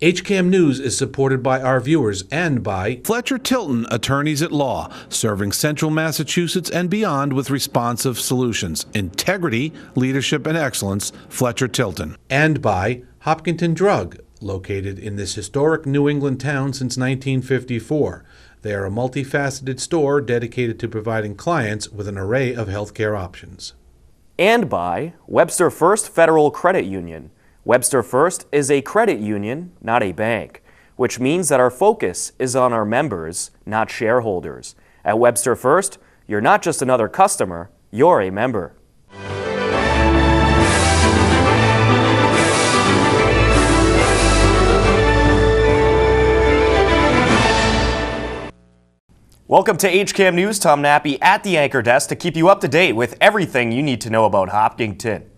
HCAM News is supported by our viewers and by Fletcher Tilton Attorneys at Law, serving Central Massachusetts and beyond with responsive solutions. Integrity, leadership, and excellence. Fletcher Tilton. and by Hopkinton Drug, located in this historic New England town since 1954. They are a multifaceted store dedicated to providing clients with an array of healthcare options. And by Webster First Federal Credit Union. Webster First is a credit union, not a bank, which means that our focus is on our members, not shareholders. At Webster First, you're not just another customer, you're a member. Welcome to HCAM News. Tom Nappy at the anchor desk to keep you up to date with everything you need to know about Hopkinton.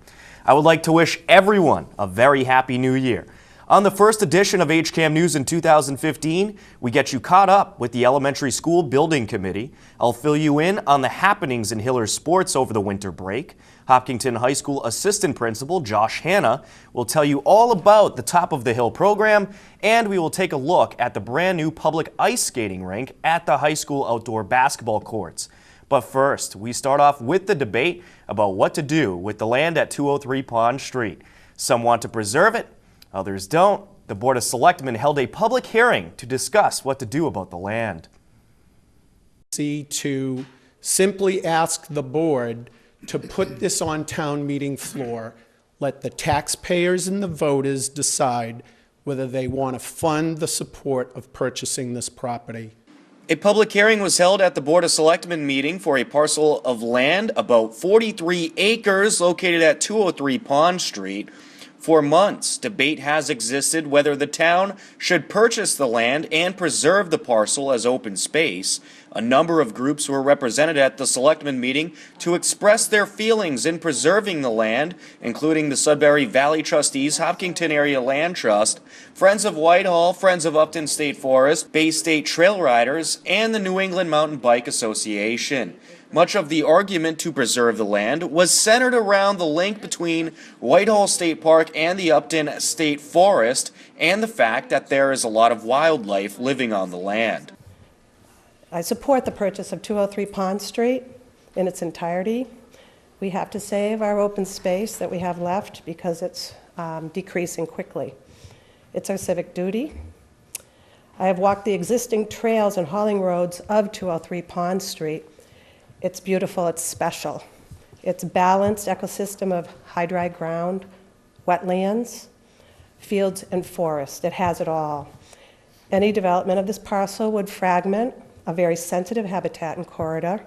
I would like to wish everyone a very happy new year. On the first edition of HCAM News in 2015, we get you caught up with the Elementary School Building Committee. I'll fill you in on the happenings in Hiller sports over the winter break. Hopkinton High School Assistant Principal Josh Hanna will tell you all about the Top of the Hill program, and we will take a look at the brand new public ice skating rink at the high school outdoor basketball courts. But first, we start off with the debate about what to do with the land at 203 Pond Street. Some want to preserve it, others don't. The Board of Selectmen held a public hearing to discuss what to do about the land. To simply ask the board to put this on town meeting floor, let the taxpayers and the voters decide whether they want to fund the support of purchasing this property. A public hearing was held at the Board of Selectmen meeting for a parcel of land about 43 acres located at 203 Pond Street. For months, debate has existed whether the town should purchase the land and preserve the parcel as open space. A number of groups were represented at the Selectmen meeting to express their feelings in preserving the land, including the Sudbury Valley Trustees, Hopkinton Area Land Trust, Friends of Whitehall, Friends of Upton State Forest, Bay State Trail Riders, and the New England Mountain Bike Association. Much of the argument to preserve the land was centered around the link between Whitehall State Park and the Upton State Forest, and the fact that there is a lot of wildlife living on the land. I support the purchase of 203 Pond Street in its entirety. We have to save our open space that we have left because it's decreasing quickly. It's our civic duty. I have walked the existing trails and hauling roads of 203 Pond Street. It's beautiful, it's special. It's a balanced ecosystem of high dry ground, wetlands, fields, and forest. It has it all. Any development of this parcel would fragment a very sensitive habitat and corridor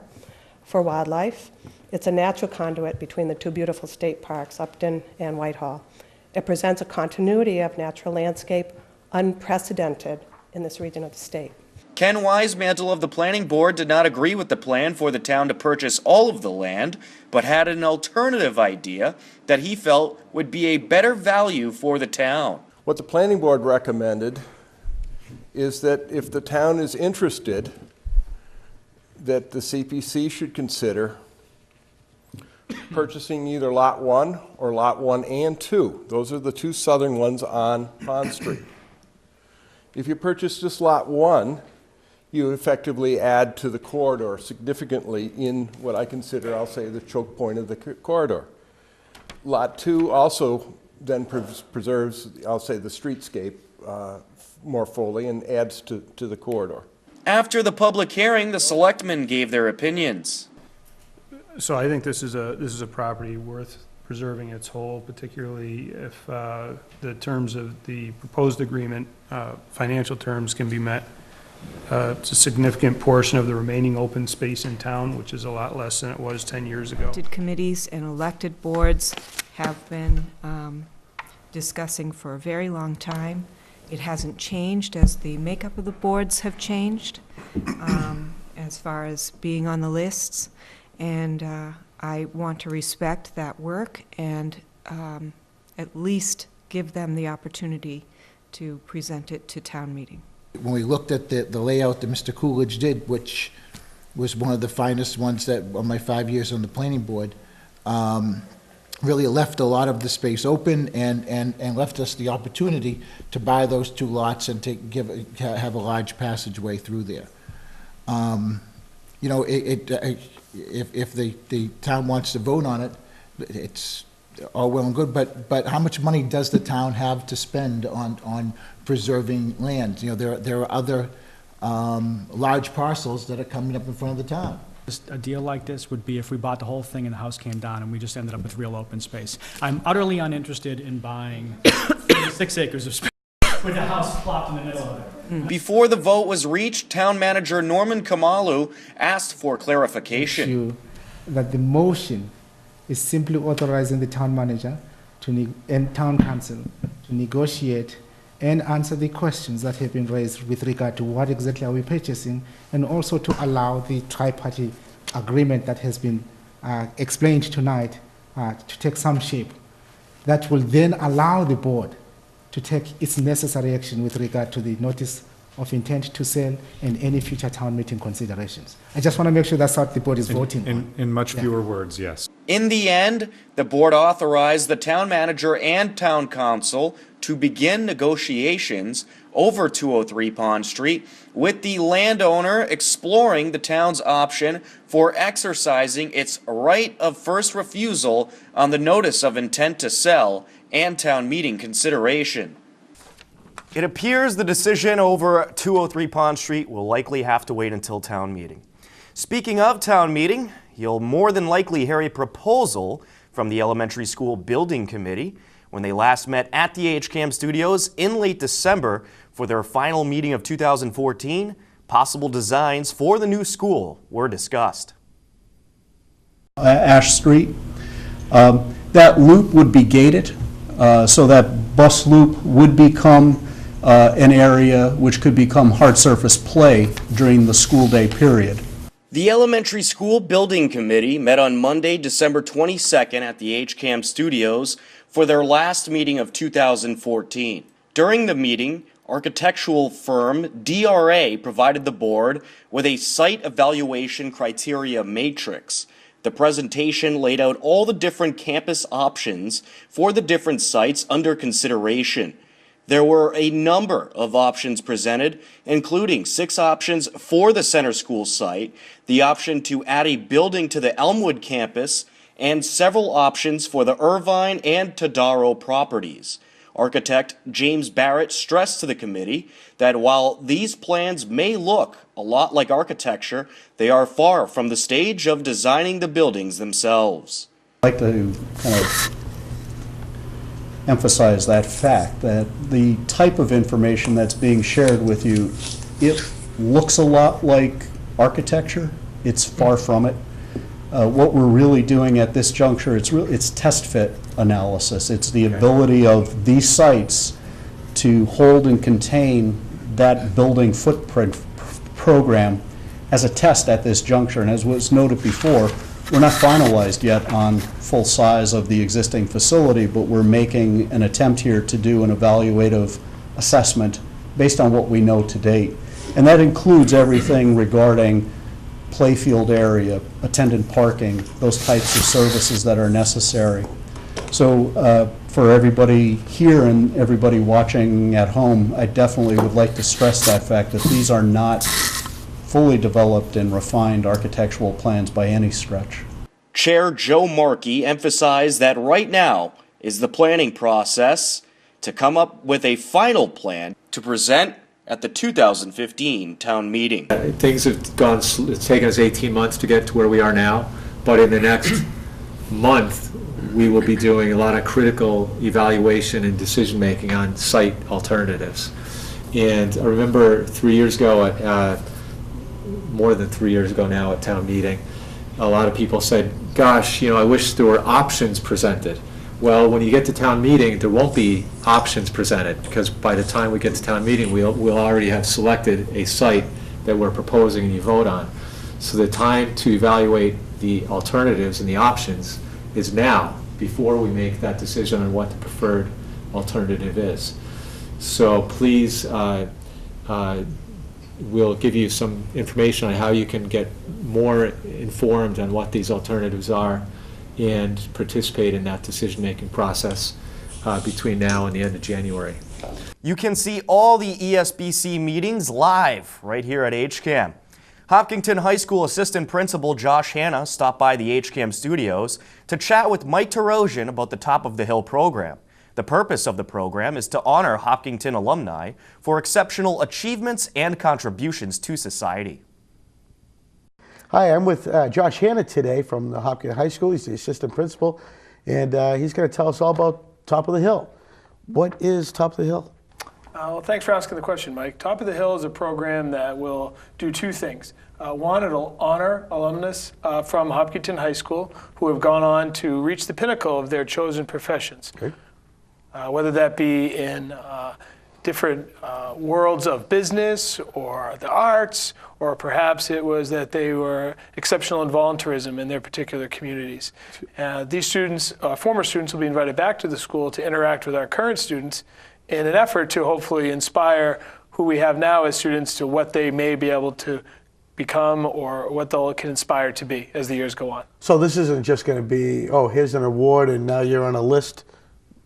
for wildlife. It's a natural conduit between the two beautiful state parks, Upton and Whitehall. It presents a continuity of natural landscape unprecedented in this region of the state. Ken Wisemantle of the Planning Board did not agree with the plan for the town to purchase all of the land, but had an alternative idea that he felt would be a better value for the town. What the Planning Board recommended is that if the town is interested, that the CPC should consider purchasing either Lot 1 or Lot 1 and 2. Those are the two southern ones on Pond Street. If you purchase just Lot 1, you effectively add to the corridor significantly in what I consider, I'll say, the choke point of the corridor. Lot 2 also then preserves, I'll say, the streetscape more fully and adds to the corridor. After the public hearing, the Selectmen gave their opinions. So I think this is a property worth preserving its whole, particularly if the terms of the proposed agreement, financial terms, can be met. It's a significant portion of the remaining open space in town, which is a lot less than it was 10 years ago. Elected committees and elected boards have been discussing for a very long time. It hasn't changed as the makeup of the boards have changed as far as being on the lists, and I want to respect that work and at least give them the opportunity to present it to town meeting. When we looked at the layout that Mr. Coolidge did, which was one of the finest ones that on my 5 years on the planning board, really left a lot of the space open and left us the opportunity to buy those 2 lots and to have a large passageway through there. You know, if the town wants to vote on it, it's all well and good, but how much money does the town have to spend on preserving land? You know, there are other large parcels that are coming up in front of the town. A deal like this would be if we bought the whole thing and the house came down and we just ended up with real open space. I'm utterly uninterested in buying 6 acres of space with a house plopped in the middle of it. Before the vote was reached, Town Manager Norman Kamalu asked for clarification. That the motion is simply authorizing the town manager and town council to negotiate and answer the questions that have been raised with regard to what exactly are we purchasing, and also to allow the tri-party agreement that has been explained tonight to take some shape. That will then allow the board to take its necessary action with regard to the notice of intent to sell and any future town meeting considerations. I just want to make sure that's what the board is voting on. In much fewer words, yes. In the end, the board authorized the town manager and town council to begin negotiations over 203 Pond Street, with the landowner exploring the town's option for exercising its right of first refusal on the notice of intent to sell and town meeting consideration. It appears the decision over 203 Pond Street will likely have to wait until town meeting. Speaking of town meeting, you'll more than likely hear a proposal from the elementary school building committee when they last met at the HCAM studios in late December for their final meeting of 2014. Possible designs for the new school were discussed. Ash Street. That loop would be gated, so that bus loop would become an area which could become hard surface play during the school day period. The elementary school building committee met on Monday, December 22nd at the HCAM studios for their last meeting of 2014. During the meeting, architectural firm DRA provided the board with a site evaluation criteria matrix. The presentation laid out all the different campus options for the different sites under consideration. There were a number of options presented, including 6 options for the center school site, the option to add a building to the Elmwood campus, and several options for the Irvine and Tadaro properties. Architect James Barrett stressed to the committee that while these plans may look a lot like architecture, they are far from the stage of designing the buildings themselves. I'd like to kind of emphasize that fact that the type of information that's being shared with you, it looks a lot like architecture. It's far from it. What we're really doing at this juncture, it's test fit analysis. It's the ability of these sites to hold and contain that building footprint program as a test at this juncture. And as was noted before, we're not finalized yet on full size of the existing facility, but we're making an attempt here to do an evaluative assessment based on what we know to date. And that includes everything regarding playfield area, attendant parking, those types of services that are necessary. So for everybody here and everybody watching at home, I definitely would like to stress that fact that these are not fully developed and refined architectural plans by any stretch. Chair Joe Markey emphasized that right now is the planning process to come up with a final plan to present at the 2015 town meeting. Things have gone, it's taken us 18 months to get to where we are now, but in the next month, we will be doing a lot of critical evaluation and decision-making on site alternatives. And I remember 3 years ago, more than 3 years ago now at town meeting, a lot of people said, gosh, I wish there were options presented. Well, when you get to town meeting, there won't be options presented, because by the time we get to town meeting, we'll already have selected a site that we're proposing and you vote on. So the time to evaluate the alternatives and the options is now, before we make that decision on what the preferred alternative is. So please, we'll give you some information on how you can get more informed on what these alternatives are and participate in that decision-making process between now and the end of January. You can see all the ESBC meetings live right here at HCAM. Hopkinton High School Assistant Principal Josh Hanna stopped by the HCAM studios to chat with Mike Tarosian about the Top of the Hill program. The purpose of the program is to honor Hopkinton alumni for exceptional achievements and contributions to society. Hi, I'm with Josh Hanna today from the Hopkinton High School. He's the assistant principal, and he's going to tell us all about Top of the Hill. What is Top of the Hill? Well, thanks for asking the question, Mike. Top of the Hill is a program that will do two things. One, it'll honor alumnus from Hopkinton High School who have gone on to reach the pinnacle of their chosen professions. Okay. Whether that be in different worlds of business or the arts, or perhaps it was that they were exceptional in volunteerism in their particular communities. These students, former students, will be invited back to the school to interact with our current students in an effort to hopefully inspire who we have now as students to what they may be able to become or what they can inspire to be as the years go on. So this isn't just going to be, oh, here's an award and now you're on a list.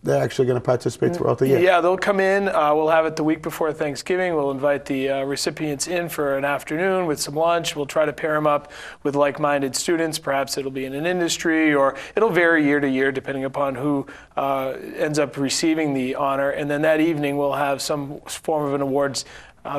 They're actually going to participate throughout the year? Yeah, they'll come in. We'll have it the week before Thanksgiving. We'll invite the recipients in for an afternoon with some lunch. We'll try to pair them up with like-minded students. Perhaps it'll be in an industry, or it'll vary year to year depending upon who ends up receiving the honor. And then that evening we'll have some form of an awards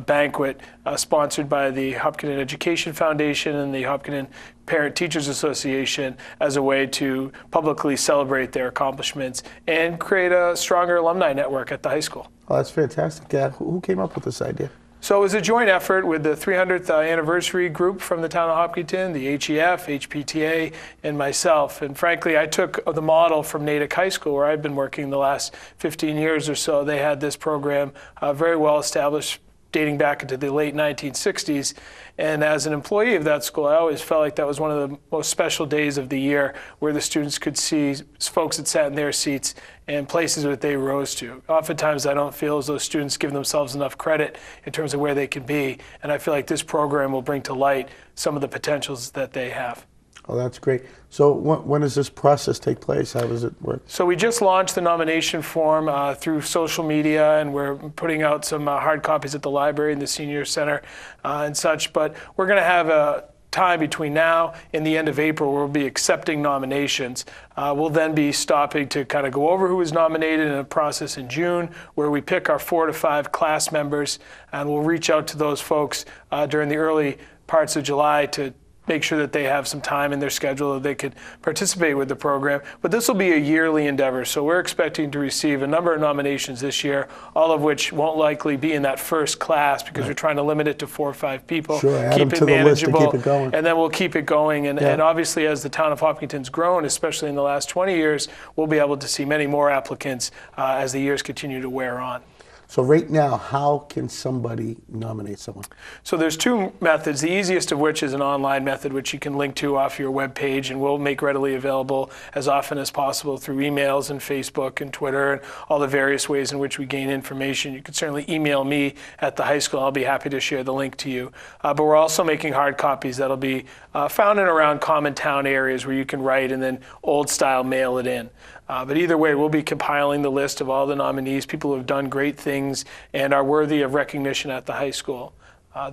banquet sponsored by the Hopkinton Education Foundation and the Hopkinton Parent Teachers Association as a way to publicly celebrate their accomplishments and create a stronger alumni network at the high school. Oh, that's fantastic. Who came up with this idea? So it was a joint effort with the 300th anniversary group from the town of Hopkinton, the HEF, HPTA, and myself. And frankly, I took the model from Natick High School, where I've been working the last 15 years or so. They had this program very well established, dating back into the late 1960s. And as an employee of that school, I always felt like that was one of the most special days of the year, where the students could see folks that sat in their seats and places that they rose to. Oftentimes I don't feel as though students give themselves enough credit in terms of where they can be, and I feel like this program will bring to light some of the potentials that they have. Oh, that's great. So when does this process take place? How does it work? So we just launched the nomination form through social media, and we're putting out some hard copies at the library and the senior center and such. But we're going to have a time between now and the end of April where we'll be accepting nominations. We'll then be stopping to kind of go over who was nominated in a process in June, where we pick our 4 to 5 class members, and we'll reach out to those folks during the early parts of July to make sure that they have some time in their schedule that they could participate with the program. But this will be a yearly endeavor, so we're expecting to receive a number of nominations this year, all of which won't likely be in that first class because we're trying to limit it to 4 or 5 people, sure, add keep them it to the list to manageable, keep it going. and then we'll keep it going. And obviously, as the town of Hopkinton's grown, especially in the last 20 years, we'll be able to see many more applicants as the years continue to wear on. So right now, how can somebody nominate someone? So there's 2 methods, the easiest of which is an online method, which you can link to off your web page, and we'll make readily available as often as possible through emails and Facebook and Twitter and all the various ways in which we gain information. You can certainly email me at the high school. I'll be happy to share the link to you. But we're also making hard copies that'll be found in around common town areas where you can write and then old style mail it in. But either way, we'll be compiling the list of all the nominees, people who have done great things and are worthy of recognition at the high school.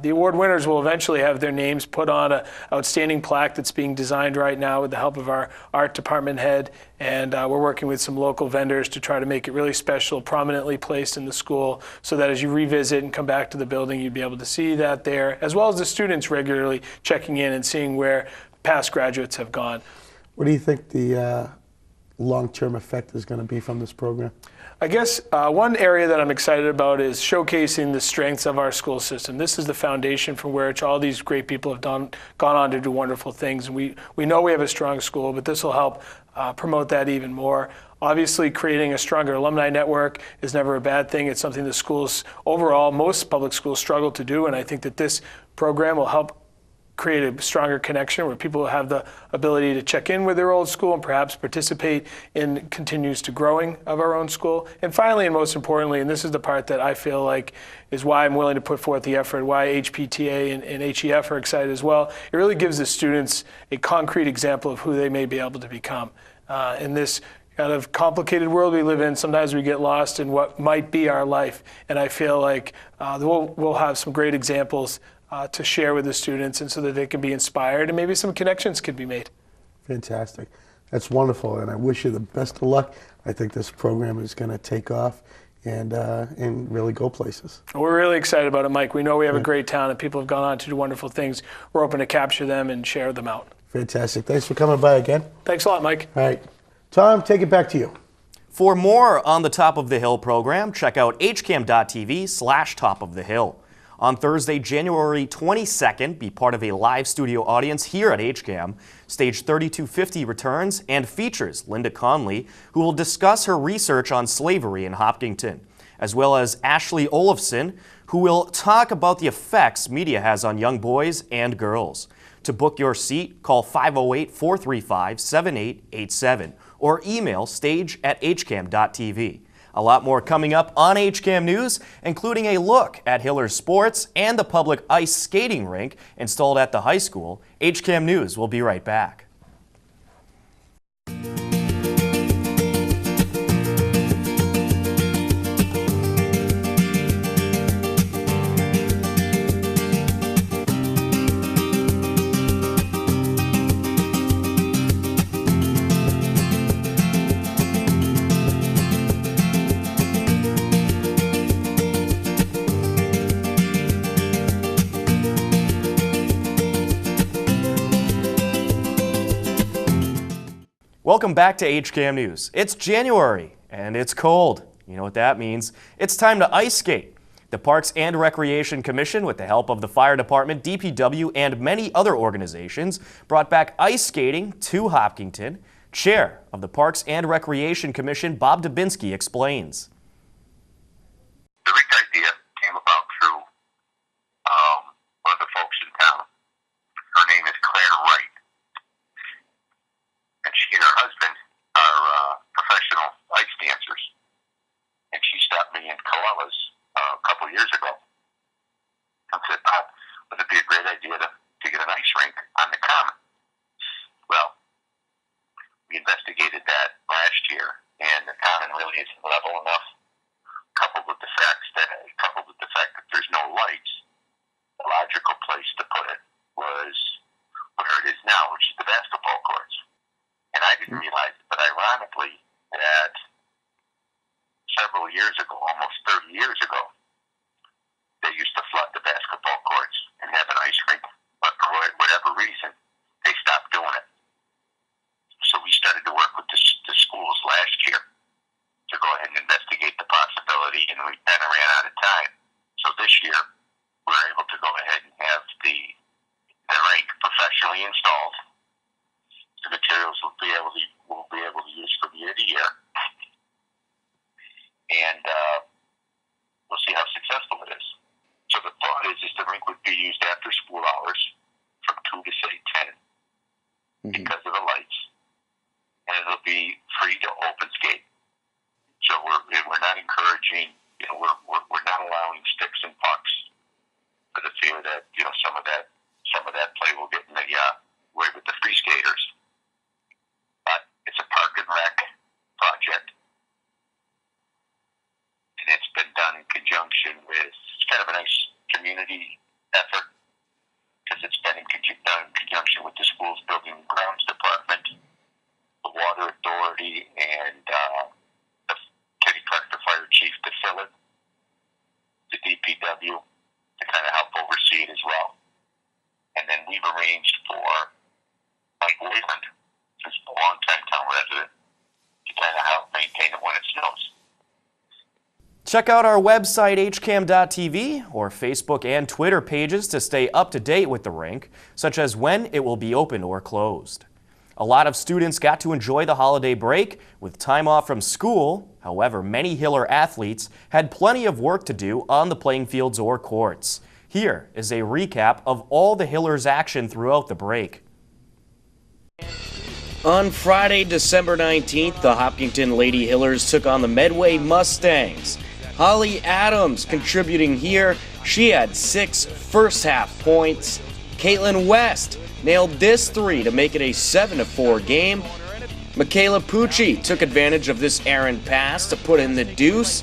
The award winners will eventually have their names put on an outstanding plaque that's being designed right now with the help of our art department head, and we're working with some local vendors to try to make it really special, prominently placed in the school, so that as you revisit and come back to the building, you'd be able to see that there, as well as the students regularly checking in and seeing where past graduates have gone. What do you think the long-term effect is going to be from this program? I guess one area that I'm excited about is showcasing the strengths of our school system. This is the foundation from which all these great people have gone on to do wonderful things. And we know we have a strong school, but this will help promote that even more. Obviously, creating a stronger alumni network is never a bad thing. It's something the schools, overall, most public schools struggle to do, and I think that this program will help create a stronger connection where people have the ability to check in with their old school and perhaps participate in continues to growing of our own school. And finally, and most importantly, and this is the part that I feel like is why I'm willing to put forth the effort, why HPTA and HEF are excited as well, it really gives the students a concrete example of who they may be able to become. In this kind of complicated world we live in, sometimes we get lost in what might be our life. And I feel like we'll have some great examples to share with the students, and so that they can be inspired and maybe some connections could be made. Fantastic. That's wonderful, and I wish you the best of luck. I think this program is going to take off and really go places. We're really excited about it, Mike. We know we have a great town and people have gone on to do wonderful things. We're hoping to capture them and share them out. Fantastic. Thanks for coming by again. Thanks a lot, Mike. All right. Tom, take it back to you. For more on the Top of the Hill program, check out hcam.tv/Top of the Hill. On Thursday, January 22nd, be part of a live studio audience here at HCAM. Stage 3250 returns and features Linda Conley, who will discuss her research on slavery in Hopkinton, as well as Ashley Olafson, who will talk about the effects media has on young boys and girls. To book your seat, call 508-435-7887 or email stage@hcam.tv. A lot more coming up on HCAM News, including a look at Hiller Sports and the public ice skating rink installed at the high school. HCAM News will be right back. Welcome back to HCAM News. It's January and it's cold. You know what that means. It's time to ice skate. The Parks and Recreation Commission, with the help of the Fire Department, DPW, and many other organizations, brought back ice skating to Hopkinton. Chair of the Parks and Recreation Commission, Bob Dubinsky, explains. The rink idea came about through one of the folks in town. Her name is Claire Wright. And she and her husband are professional ice dancers. And she stopped me in Coelho's a couple years ago and said, "Bob, would it be a great idea to get an ice rink on the common?" Well, we investigated that last year, and the common really isn't level enough. Coupled with the fact that there's no lights, the logical place to put it was where it is now, which is the basketball courts. And I didn't realize it, but ironically, that several years ago, almost 30 years ago, they used to flood the basketball courts and have an ice rink, but for whatever reason, they stopped doing it. So we started to work with the schools last year to go ahead and investigate the possibility, and we kind of ran out of time. So this year, we were able to go ahead and have the rink professionally installed. The materials we'll be able to use from year to year, and we'll see how successful it is. So the thought is the rink would be used after school hours from 2 to say 10 because of the lights, and it'll be free to open skate. So we're not encouraging, we're not allowing sticks and pucks for the fear that some of that play will get in the way with the free skaters. It's a park and rec project, and it's been done in conjunction with, it's kind of a nice community effort, because it's been done in conjunction with the school's building and grounds department, the water authority, and the Kitty Proctor Fire Chief to fill it, the DPW to kind of help oversee it as well. And then we've arranged for Mike Wayland, who's a long-time town resident, to kind of help maintain it when it snows. Check out our website, hcam.tv, or Facebook and Twitter pages to stay up to date with the rink, such as when it will be open or closed. A lot of students got to enjoy the holiday break with time off from school. However, many Hiller athletes had plenty of work to do on the playing fields or courts. Here is a recap of all the Hillers action throughout the break. On Friday, December 19th, the Hopkinton Lady Hillers took on the Medway Mustangs. Holly Adams contributing here. She had 6 first-half points. Caitlin West nailed this 3 to make it a 7-4 game. Michaela Pucci took advantage of this errant pass to put in the deuce.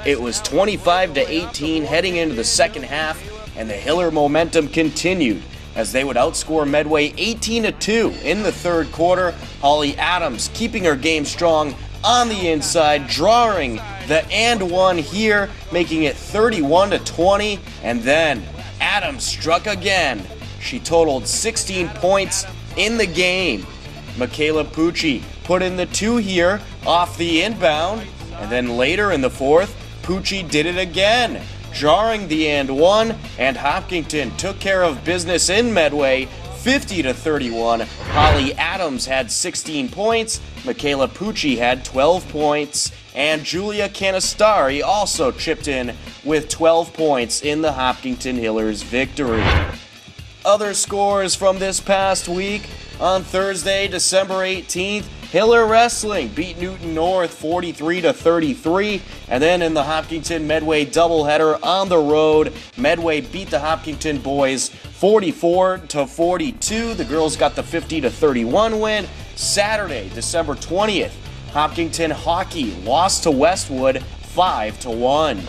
It was 25-18 heading into the second half, and the Hiller momentum continued as they would outscore Medway 18-2 in the third quarter. Holly Adams keeping her game strong on the inside, drawing the and one here, making it 31-20, and then Adams struck again. She totaled 16 points in the game. Michaela Pucci put in the 2 here off the inbound, and then later in the fourth, Pucci did it again, drawing the and one, and Hopkinton took care of business in Medway 50-31. Holly Adams had 16 points, Michaela Pucci had 12 points, and Julia Canistari also chipped in with 12 points in the Hopkinton Hillers victory. Other scores from this past week: on Thursday, December 18th, Hiller Wrestling beat Newton North 43-33, and then in the Hopkinton Medway doubleheader on the road, Medway beat the Hopkinton boys 44-42. The girls got the 50-31 win. Saturday, December 20th, Hopkinton Hockey lost to Westwood 5-1.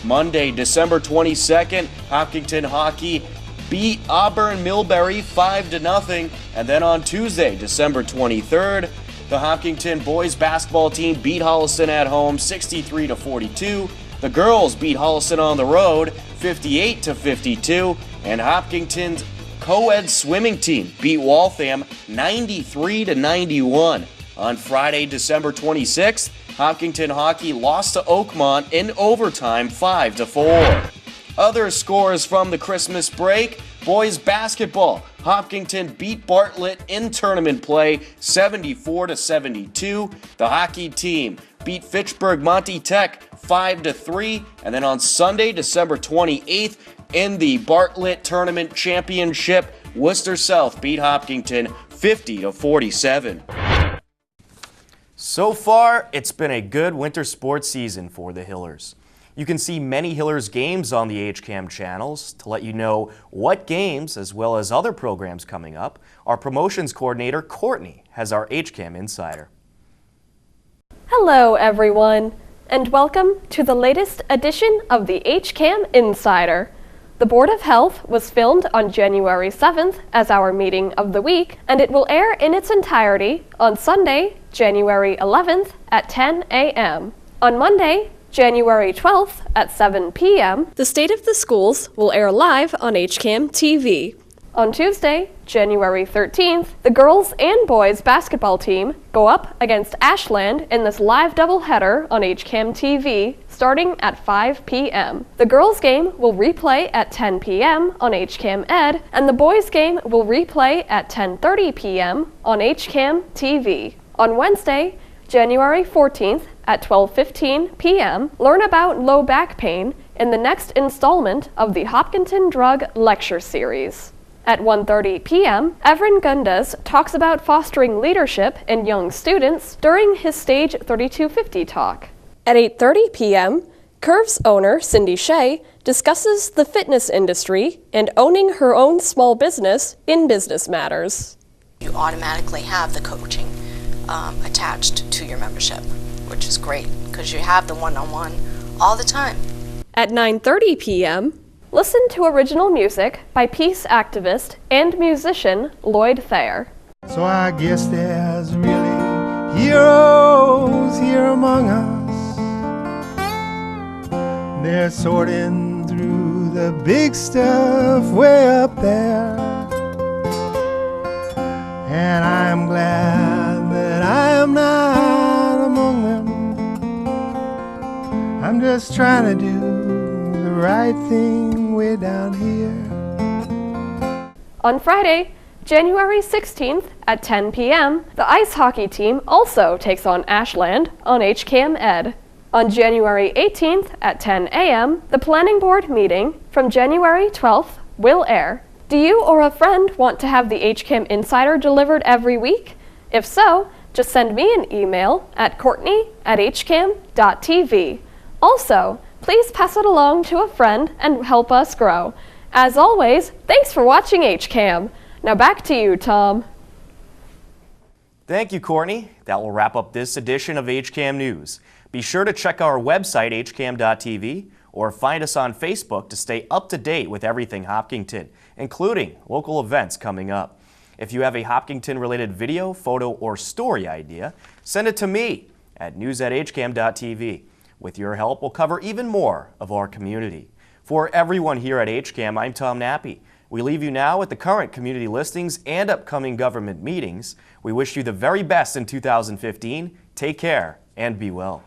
Monday, December 22nd, Hopkinton Hockey beat Auburn Millbury 5-0, and then on Tuesday, December 23rd, the Hopkinton boys basketball team beat Holliston at home 63-42. The girls beat Holliston on the road 58-52, and Hopkinton's co-ed swimming team beat Waltham 93-91. On Friday, December 26th, Hopkinton Hockey lost to Oakmont in overtime 5-4. Other scores from the Christmas break: boys basketball, Hopkinton beat Bartlett in tournament play 74-72. The hockey team beat Fitchburg Monty Tech 5-3. And then on Sunday, December 28th, in the Bartlett Tournament Championship, Worcester South beat Hopkinton 50-47. So far, it's been a good winter sports season for the Hillers. You can see many Hillers games on the HCAM channels. To let you know what games, as well as other programs coming up, our promotions coordinator, Courtney, has our HCAM Insider. Hello, everyone, and welcome to the latest edition of the HCAM Insider. The Board of Health was filmed on January 7th as our meeting of the week, and it will air in its entirety on Sunday, January 11th at 10 a.m. On Monday, January 12th at 7 p.m., the State of the Schools will air live on HCAM TV. On Tuesday, January 13th, the girls and boys basketball team go up against Ashland in this live doubleheader on HCAM TV starting at 5 p.m. The girls' game will replay at 10 p.m. on HCAM Ed, and the boys' game will replay at 10:30 p.m. on HCAM TV. On Wednesday, January 14th at 12:15 p.m., learn about low back pain in the next installment of the Hopkinton Drug Lecture Series. At 1:30 p.m., Evren Gundes talks about fostering leadership in young students during his Stage 3250 talk. At 8:30 p.m., Curve's owner, Cindy Shea, discusses the fitness industry and owning her own small business in Business Matters. You automatically have the coaching attached to your membership, which is great because you have the one-on-one all the time. At 9:30 p.m., listen to original music by peace activist and musician Lloyd Thayer. So I guess there's really heroes here among us. They're sorting through the big stuff way up there. And I'm glad that I am not among them. I'm just trying to do the right thing way down here. On Friday, January 16th at 10 p.m., the ice hockey team also takes on Ashland on HCAM Ed. On January 18th at 10 a.m., the Planning Board meeting from January 12th will air. Do you or a friend want to have the HCAM Insider delivered every week? If so, just send me an email at courtney@hcam.tv. Also, please pass it along to a friend and help us grow. As always, thanks for watching HCAM. Now back to you, Tom. Thank you, Courtney. That will wrap up this edition of HCAM News. Be sure to check our website, hcam.tv, or find us on Facebook to stay up to date with everything Hopkinton, including local events coming up. If you have a Hopkinton-related video, photo, or story idea, send it to me at news@hcam.tv. With your help, we'll cover even more of our community. For everyone here at HCAM, I'm Tom Nappy. We leave you now with the current community listings and upcoming government meetings. We wish you the very best in 2015. Take care and be well.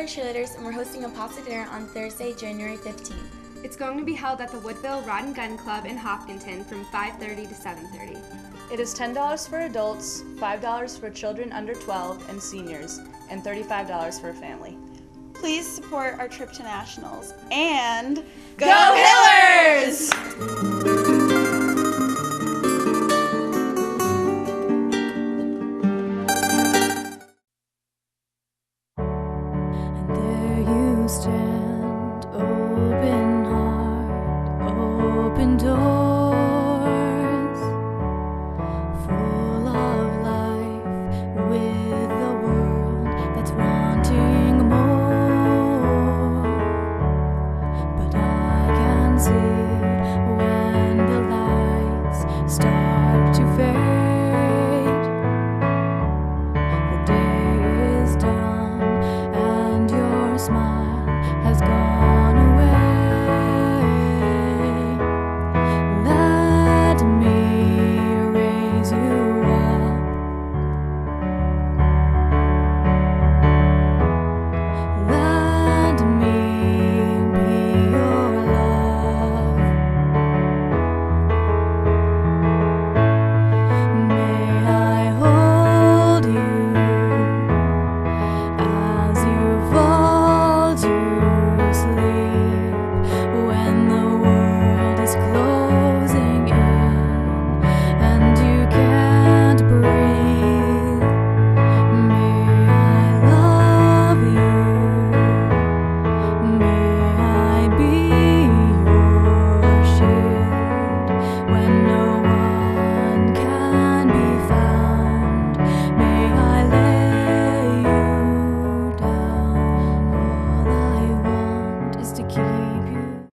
Cheerleaders, and we're hosting a pasta dinner on Thursday, January 15th. It's going to be held at the Woodville Rod and Gun Club in Hopkinton from 5:30 to 7:30. It is $10 for adults, $5 for children under 12 and seniors, and $35 for a family. Please support our trip to nationals and Go Hillers! Stand, open heart, open doors, full of life, with a world that's wanting more. But I can see